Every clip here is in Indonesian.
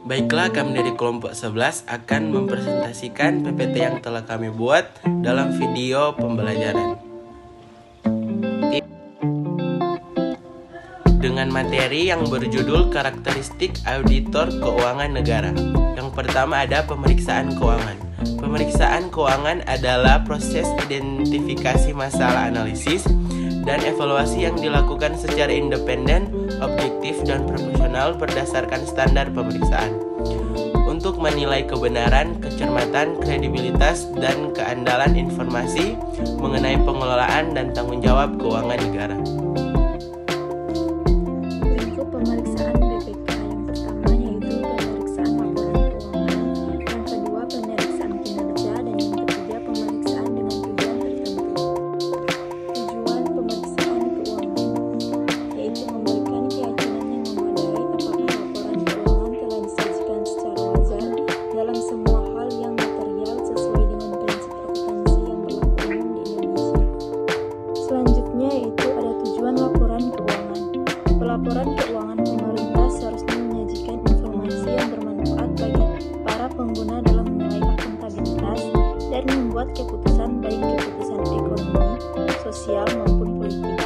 Baiklah, kami dari kelompok 11 akan mempresentasikan PPT yang telah kami buat dalam video pembelajaran dengan materi yang berjudul karakteristik auditor keuangan negara. Yang pertama ada pemeriksaan keuangan. Pemeriksaan keuangan adalah proses identifikasi masalah analisis dan evaluasi yang dilakukan secara independen, objektif, dan profesional berdasarkan standar pemeriksaan untuk menilai kebenaran, kecermatan, kredibilitas, dan keandalan informasi mengenai pengelolaan dan tanggung jawab keuangan negara. Lingkup pemeriksaan BPK yang pertama yaitu pemeriksaan laporan keuangan, yang kedua pemeriksaan kinerja, dan yang ketiga pemeriksaan dengan tujuan tertentu. Tujuan pemeriksaan keuangan yaitu memberikan keyakinan yang memadai apakah laporan keuangan telah disajikan secara wajar dalam semua hal yang material sesuai dengan prinsip akuntansi yang berlaku umum di Indonesia. Selanjutnya yaitu ada tujuan laporan keuangan. Pelaporan keuangan pemerintah seharusnya menyajikan informasi yang bermanfaat bagi para pengguna dalam menilai akuntabilitas dan membuat keputusan baik keputusan ekonomi, sosial maupun politik.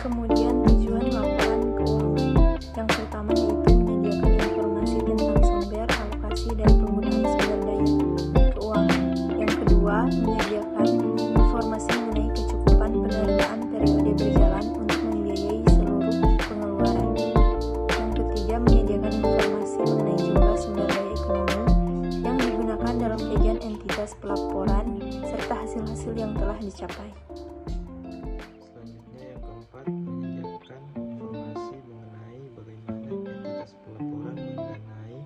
Kemudian tujuan laporan keuangan yang pertama yaitu menyediakan informasi tentang sumber, alokasi, dan penggunaan sumber daya keuangan. Yang kedua, menyediakan informasi mengenai kecukupan penerimaan periode berjalan untuk membiayai seluruh pengeluaran. Yang ketiga, menyediakan informasi mengenai jumlah sumber daya ekonomi yang digunakan dalam bagian entitas pelaporan serta hasil-hasil yang telah dicapai. Selanjutnya yang keempat, menyediakan informasi mengenai bagaimana entitas pelaporan mendanai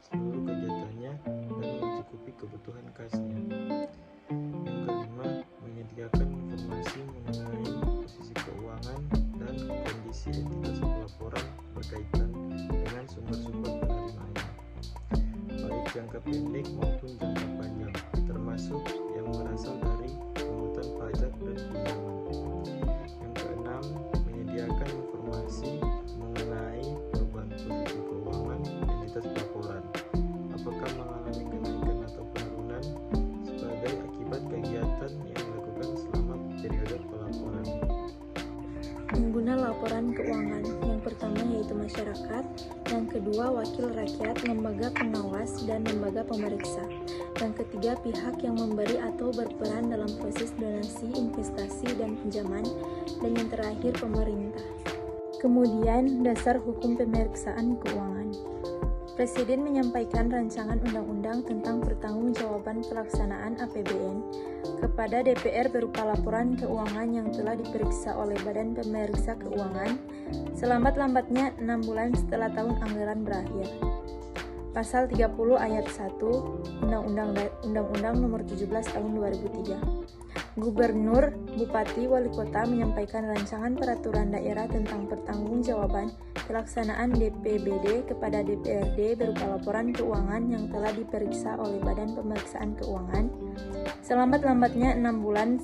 seluruh kegiatannya dan mencukupi kebutuhan kasnya. Yang kelima, menyediakan informasi mengenai posisi keuangan dan kondisi entitas pelaporan berkaitan dengan sumber-sumber penerimaannya, baik jangka pendek maupun jangka panjang, termasuk yang berasal dari pungutan pajak dan pinjaman. Yang keenam, menyediakan informasi mengenai perubahan posisi keuangan entitas pelaporan, apakah mengalami kenaikan atau penurunan sebagai akibat kegiatan yang dilakukan selama periode pelaporan. Pengguna laporan keuangan yang pertama yaitu masyarakat, yang kedua wakil rakyat, lembaga pengawas, dan lembaga pemeriksa. Yang ketiga pihak yang memberi atau berperan dalam proses donasi, investasi, dan pinjaman, dan yang terakhir pemerintah. Kemudian dasar hukum pemeriksaan keuangan. Presiden menyampaikan rancangan undang-undang tentang pertanggungjawaban pelaksanaan APBN kepada DPR berupa laporan keuangan yang telah diperiksa oleh Badan Pemeriksa Keuangan selambat-lambatnya 6 bulan setelah tahun anggaran berakhir. Pasal 30 ayat 1 Undang-Undang Nomor 17 Tahun 2003. Gubernur, Bupati, Wali Kota menyampaikan rancangan peraturan daerah tentang pertanggungjawaban pelaksanaan DPBD kepada DPRD berupa laporan keuangan yang telah diperiksa oleh Badan Pemeriksaan Keuangan selambat-lambatnya 6 bulan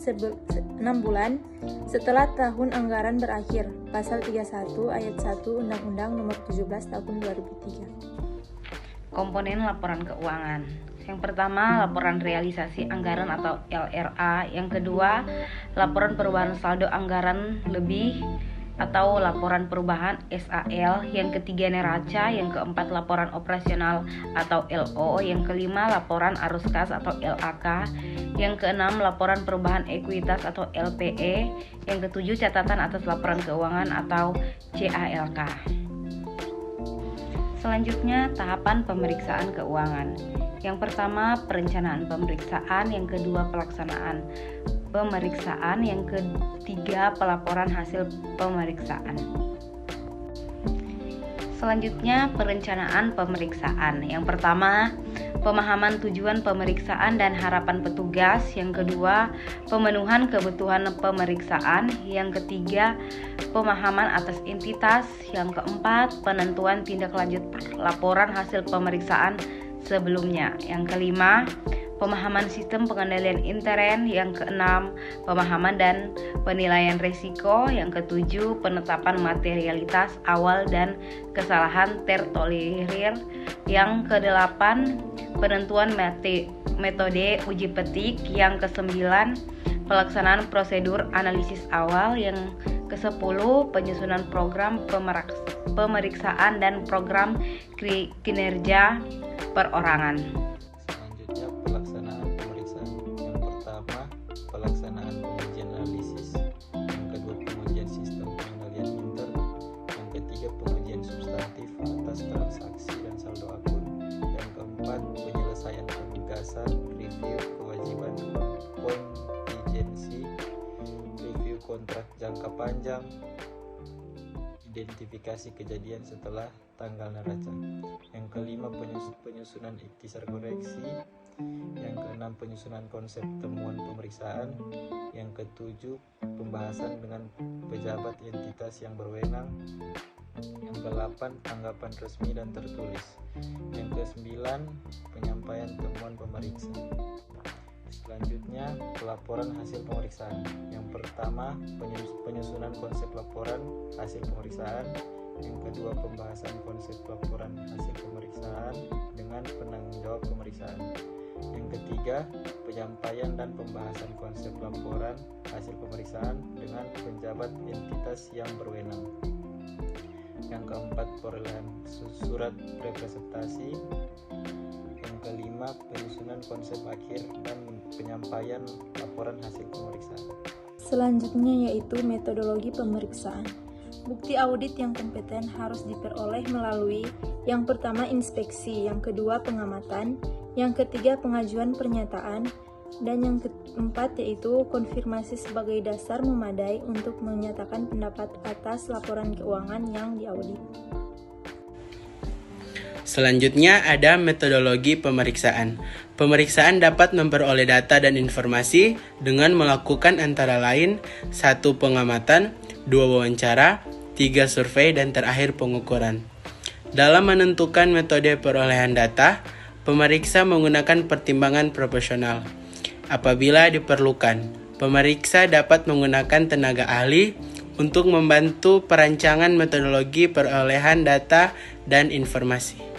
setelah tahun anggaran berakhir. Pasal 31 ayat 1 Undang-Undang Nomor 17 Tahun 2003. Komponen laporan keuangan. Yang pertama, laporan realisasi anggaran atau LRA. Yang kedua, laporan perubahan saldo anggaran lebih atau laporan perubahan SAL. Yang ketiga, neraca. Yang keempat, laporan operasional atau LO. Yang kelima, laporan arus kas atau LAK. Yang keenam, laporan perubahan ekuitas atau LPE. Yang ketujuh, catatan atas laporan keuangan atau CALK. Selanjutnya, tahapan pemeriksaan keuangan. Yang pertama, perencanaan pemeriksaan. Yang kedua, pelaksanaan pemeriksaan. Yang ketiga, pelaporan hasil pemeriksaan. Selanjutnya, perencanaan pemeriksaan. Yang pertama, pemahaman tujuan pemeriksaan dan harapan petugas. Yang kedua, pemenuhan kebutuhan pemeriksaan. Yang ketiga, pemahaman atas entitas. Yang keempat, penentuan tindak lanjut laporan hasil pemeriksaan sebelumnya. Yang kelima, pemahaman sistem pengendalian intern. Yang keenam, pemahaman dan penilaian risiko. Yang ketujuh, penetapan materialitas awal dan kesalahan tertolerir. Yang kedelapan, penentuan metode uji petik. Yang kesembilan, pelaksanaan prosedur analisis awal. Yang ke-10, penyusunan program pemeriksaan dan program kinerja perorangan. Selanjutnya pelaksanaan pemeriksaan. Yang pertama, pelaksanaan pengujian analisis. Yang kedua, pengujian sistem pengendalian intern. Yang ketiga, pengujian substantif atas transaksi dan saldo akun. Yang keempat, penyelesaian penugasan, review kewajiban kontingensi, review kontrak jangka panjang, identifikasi kejadian setelah tanggal neraca. Yang kelima, penyusunan ikhtisar koreksi. Yang keenam, penyusunan konsep temuan pemeriksaan. Yang ketujuh, pembahasan dengan pejabat entitas yang berwenang. Yang ke-8, tanggapan resmi dan tertulis. Yang ke-9, penyampaian temuan pemeriksa. Selanjutnya, pelaporan hasil pemeriksaan. Yang pertama, penyusunan konsep laporan hasil pemeriksaan. Yang kedua, pembahasan konsep laporan hasil pemeriksaan dengan penanggung jawab pemeriksaan. Yang ketiga, penyampaian dan pembahasan konsep laporan hasil pemeriksaan dengan penjabat entitas yang berwenang. Yang keempat, perolehan surat representasi. Yang kelima, penyusunan konsep akhir dan penyampaian laporan hasil pemeriksaan. Selanjutnya yaitu metodologi pemeriksaan. Bukti audit yang kompeten harus diperoleh melalui yang pertama inspeksi, yang kedua pengamatan, yang ketiga pengajuan pernyataan, dan yang keempat yaitu konfirmasi sebagai dasar memadai untuk menyatakan pendapat atas laporan keuangan yang diaudit. Selanjutnya ada metodologi pemeriksaan. Pemeriksaan dapat memperoleh data dan informasi dengan melakukan antara lain 1. Pengamatan, 2. Wawancara, 3. Survei, dan terakhir pengukuran. Dalam menentukan metode perolehan data, pemeriksa menggunakan pertimbangan proporsional. Apabila diperlukan, pemeriksa dapat menggunakan tenaga ahli untuk membantu perancangan metodologi perolehan data dan informasi.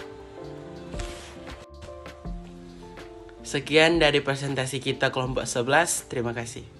Sekian dari presentasi kita kelompok 11. Terima kasih.